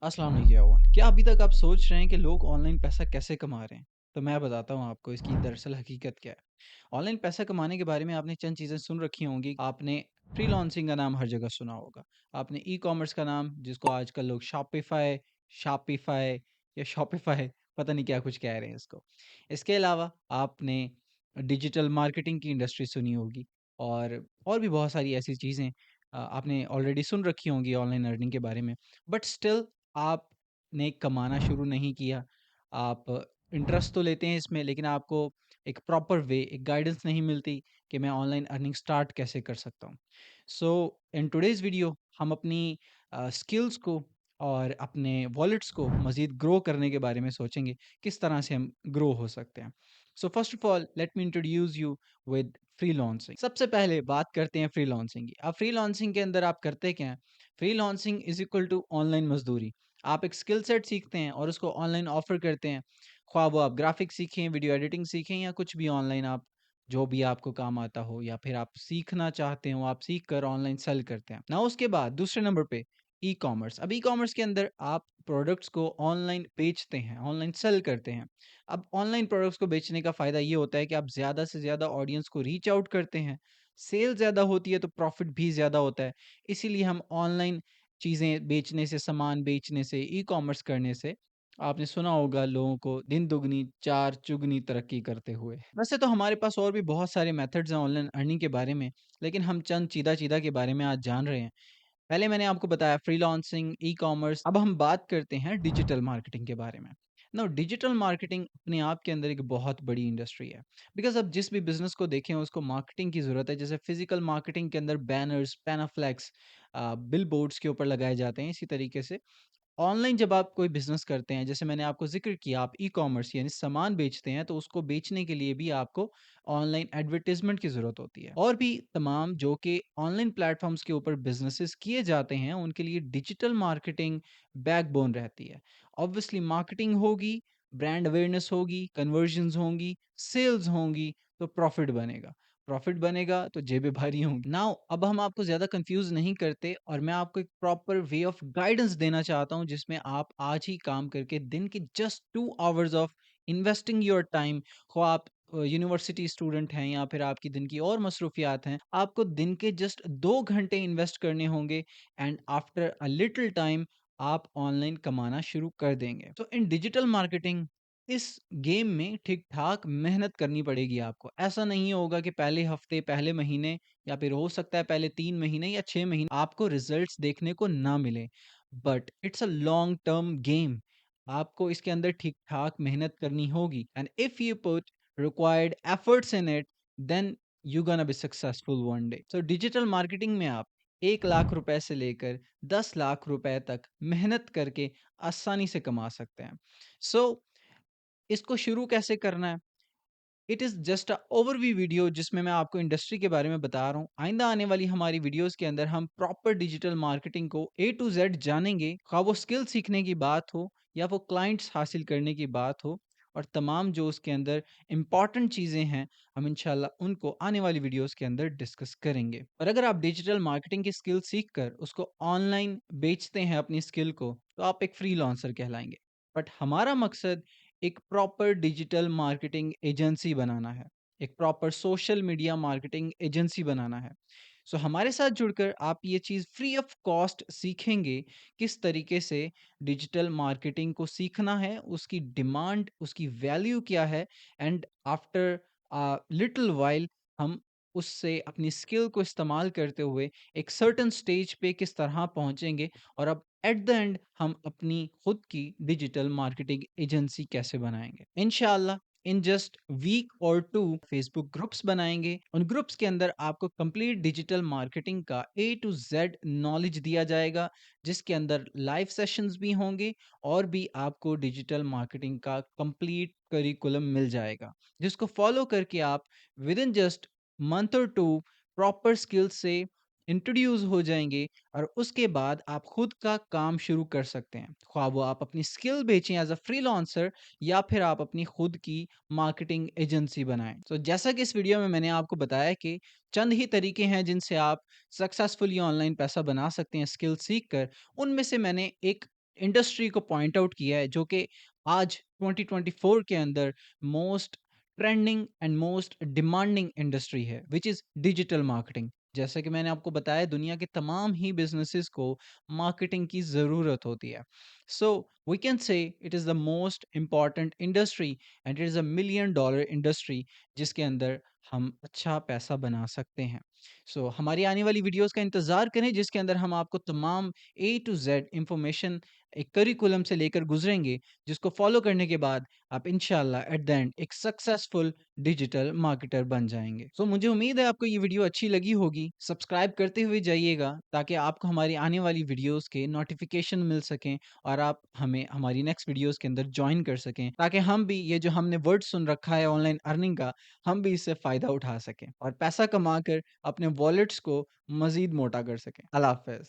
अस्सलाम वालेकुम एवरीवन। क्या अभी तक आप सोच रहे हैं कि लोग ऑनलाइन पैसा कैसे कमा रहे हैं? तो मैं बताता हूँ आपको इसकी दरअसल हकीकत क्या है। ऑनलाइन पैसा कमाने के बारे में आपने चंद चीज़ें सुन रखी होंगी। आपने फ्रीलांसिंग का नाम हर जगह सुना होगा। आपने ई-कॉमर्स का नाम जिसको आजकल लोग शॉपिफ़ाई या शॉपिफ़ाई पता नहीं क्या कुछ कह रहे हैं इसको। इसके अलावा आपने डिजिटल मार्केटिंग की इंडस्ट्री सुनी होगी और भी बहुत सारी ऐसी चीज़ें आपने ऑलरेडी सुन रखी होंगी ऑनलाइन अर्निंग के बारे में। बट स्टिल आपने कमाना शुरू नहीं किया। आप इंटरेस्ट तो लेते हैं इसमें लेकिन आपको एक प्रॉपर वे, एक गाइडेंस नहीं मिलती कि मैं ऑनलाइन अर्निंग स्टार्ट कैसे कर सकता हूँ। सो इन टुडेज़ वीडियो हम अपनी स्किल्स को और अपने वॉलेट्स को मज़ीद ग्रो करने के बारे में सोचेंगे, किस तरह से हम ग्रो हो सकते हैं। So first of all let me introduce you with freelancing. सबसे पहले बात करते हैं फ्रीलांसिंग की। अब फ्रीलांसिंग के अंदर आप करते क्या हैं? Freelancing is equal to online मज़दूरी। आप एक स्किल सेट सीखते हैं और उसको ऑनलाइन ऑफ़र करते हैं। ख्वाह वो आप ग्राफ़िक्स सीखें, वीडियो एडिटिंग सीखें या कुछ भी ऑनलाइन आप जो भी आपको काम आता हो या फिर आप सीखना चाहते हो, आप सीख कर ऑनलाइन सेल करते हैं। नाउ उसके बाद दूसरे नंबर पे ई-कॉमर्स। अब ई-कॉमर्स के अंदर आप प्रोडक्ट्स को ऑनलाइन बेचते हैं, ऑनलाइन सेल करते हैं। अब ऑनलाइन प्रोडक्ट्स को बेचने का फ़ायदा ये होता है कि आप ज़्यादा से ज़्यादा ऑडियंस को रीच आउट करते हैं। सेल ज़्यादा होती है तो प्रॉफ़िट भी ज़्यादा होता है। इसीलिए हम ऑनलाइन चीज़ें बेचने से, सामान बेचने से, ई-कॉमर्स करने से आपने सुना होगा लोगों को दिन दुगनी, चार चुगनी तरक्की करते हुए। वैसे तो हमारे पास और भी बहुत सारे मेथड्स हैं ऑनलाइन अर्निंग के बारे में, लेकिन हम चंद चीदा-चीदा के बारे में आज जान रहे हैं। पहले मैंने आपको बताया फ्रीलांसिंग, ई-कॉमर्स, अब हम बात करते हैं डिजिटल मार्केटिंग के बारे में। नाउ डिजिटल मार्केटिंग अपने आप के अंदर एक बहुत बड़ी इंडस्ट्री है। बिकॉज़ अब जिस भी बिज़नेस को देखें उसको मार्केटिंग की ज़रूरत है। जैसे फिज़िकल मार्केटिंग के अंदर बैनर्स, पैनाफ्लेक्स बिलबोर्ड्स के ऊपर लगाए जाते हैं। इसी तरीके से ऑनलाइन जब आप कोई बिज़नेस करते हैं, जैसे मैंने आपको ज़िक्र किया आप ई-कॉमर्स यानी सामान बेचते हैं, तो उसको बेचने के लिए भी आपको ऑनलाइन एडवर्टाइज़मेंट की ज़रूरत होती है। और भी तमाम जो कि ऑनलाइन प्लेटफ़ॉर्म्स के ऊपर बिज़नेसेस किए जाते हैं, उनके लिए डिजिटल मार्केटिंग बैकबोन रहती है। ऑब्वियसली मार्केटिंग होगी, ब्रांड अवेयरनेस होगी, कन्वर्जन्स होंगी, सेल्स होंगी, तो प्रॉफ़िट बनेगा तो जेबें भारी होंगी। नाउ अब हम आपको ज़्यादा कन्फ्यूज़ नहीं करते और मैं आपको एक प्रॉपर वे ऑफ गाइडेंस देना चाहता हूँ जिसमें आप आज ही काम करके दिन के just 2 hours of investing your time ख़्वा आप यूनिवर्सिटी स्टूडेंट हैं या फिर आपकी दिन की और मसरूफ़ियात हैं, आपको दिन के जस्ट 2 घंटे इन्वेस्ट करने होंगे and after a little time आप ऑनलाइन कमाना शुरू कर देंगे। तो इन डिजिटल मार्केटिंग इस गेम में ठीक-ठाक मेहनत करनी पड़ेगी आपको। ऐसा नहीं होगा कि पहले हफ्ते, पहले महीने या फिर हो सकता है पहले 3 महीने या 6 महीने आपको रिजल्ट्स देखने को ना मिले। But it's a long term game. आपको इसके अंदर ठीक-ठाक मेहनत करनी होगी and if you put required efforts in it then you gonna be successful one day. So digital marketing में आप 1 लाख रुपए से लेकर 10 लाख रुपए तक मेहनत करके आसानी से कमा सकते हैं। सो इसको शुरू कैसे करना है? It is just a overview video जिसमें मैं आपको इंडस्ट्री के बारे में बता रहा हूँ। आइंदा आने वाली हमारी वीडियोज़ के अंदर हम प्रॉपर डिजिटल मार्केटिंग को ए टू ज़ेड जानेंगे, ख़्वा वो स्किल सीखने की बात हो या वो क्लाइंट्स हासिल करने की बात हो और तमाम जो उसके अंदर इम्पॉर्टेंट चीज़ें हैं, हम इंशाल्लाह उनको आने वाली वीडियोज़ के अंदर डिस्कस करेंगे। और अगर आप डिजिटल मार्केटिंग की स्किल सीख कर उसको ऑनलाइन बेचते हैं अपनी स्किल को, तो आप एक फ्रीलांसर कहलाएँगे। बट हमारा मकसद एक प्रॉपर डिजिटल मार्केटिंग एजेंसी बनाना है, एक proper social media marketing agency बनाना है। सो हमारे साथ जुड़कर आप ये चीज़ फ्री ऑफ कॉस्ट सीखेंगे, किस तरीके से डिजिटल मार्केटिंग को सीखना है, उसकी डिमांड, उसकी वैल्यू क्या है एंड आफ्टर लिटिल व्हाइल हम उससे अपनी स्किल को इस्तेमाल करते हुए एक सर्टेन स्टेज पे किस तरह पहुँचेंगे और अब एट द एंड हम अपनी खुद की डिजिटल मार्केटिंग एजेंसी कैसे बनाएँगे। इंशाअल्लाह इन जस्ट वीक और 2 फेसबुक ग्रुप्स बनाएँगे। उन ग्रुप्स के अंदर आपको कंप्लीट डिजिटल मार्केटिंग का ए टू ज़ेड नॉलेज दिया जाएगा, जिसके अंदर लाइव सेशंस भी होंगे और भी आपको डिजिटल मार्केटिंग का कंप्लीट करिकुलम मिल जाएगा, जिसको फॉलो करके आप विद इन जस्ट मंथ और 2 प्रॉपर स्किल्स से इंट्रोड्यूस हो जाएँगे और उसके बाद आप खुद का काम शुरू कर सकते हैं। ख्वाह वो आप अपनी स्किल बेचें एज़ अ फ्रीलांसर या फिर आप अपनी खुद की मार्केटिंग एजेंसी बनाएँ। तो जैसा कि इस वीडियो में मैंने आपको बताया कि चंद ही तरीके हैं जिनसे आप सक्सेसफुली ऑनलाइन पैसा बना सकते हैं स्किल सीख कर। उनमें से मैंने एक इंडस्ट्री को पॉइंट आउट किया है जो कि आज 2024 के अंदर most trending and most demanding industry है, विच इज़ डिजिटल मार्केटिंग। जैसा कि मैंने आपको बताया, दुनिया के तमाम ही बिज़नेसेस को मार्केटिंग की ज़रूरत होती है। So we can say it is the most important industry and it is a million dollar industry जिसके अंदर हम अच्छा पैसा बना सकते हैं। हमारी आने वाली वीडियोज़ का इंतज़ार करें जिसके अंदर हम आपको तमाम ए टू ज़ेड इन्फॉर्मेशन एक करिकुलम से लेकर गुज़रेंगे, जिसको फ़ॉलो करने के बाद आप इंशाअल्लाह एट द एंड एक सक्सेसफुल डिजिटल मार्केटर बन जाएँगे। मुझे उम्मीद है आपको ये वीडियो अच्छी लगी होगी। सब्सक्राइब करते हुए जाइएगा ताकि आपको हमारी आने वाली वीडियोज़ के नोटिफ़िकेशन मिल सकें और आप हमें हमारी नेक्स्ट वीडियोज़ के अंदर जॉइन कर सकें, ताकि हम भी ये जो हमने वर्ड सुन रखा है ऑनलाइन अर्निंग का, हम भी इससे फ़ायदा उठा सकें और पैसा कमाकर अपने वॉलेट्स को मज़ीद मोटा कर सकें। अल्लाह हाफ़िज़।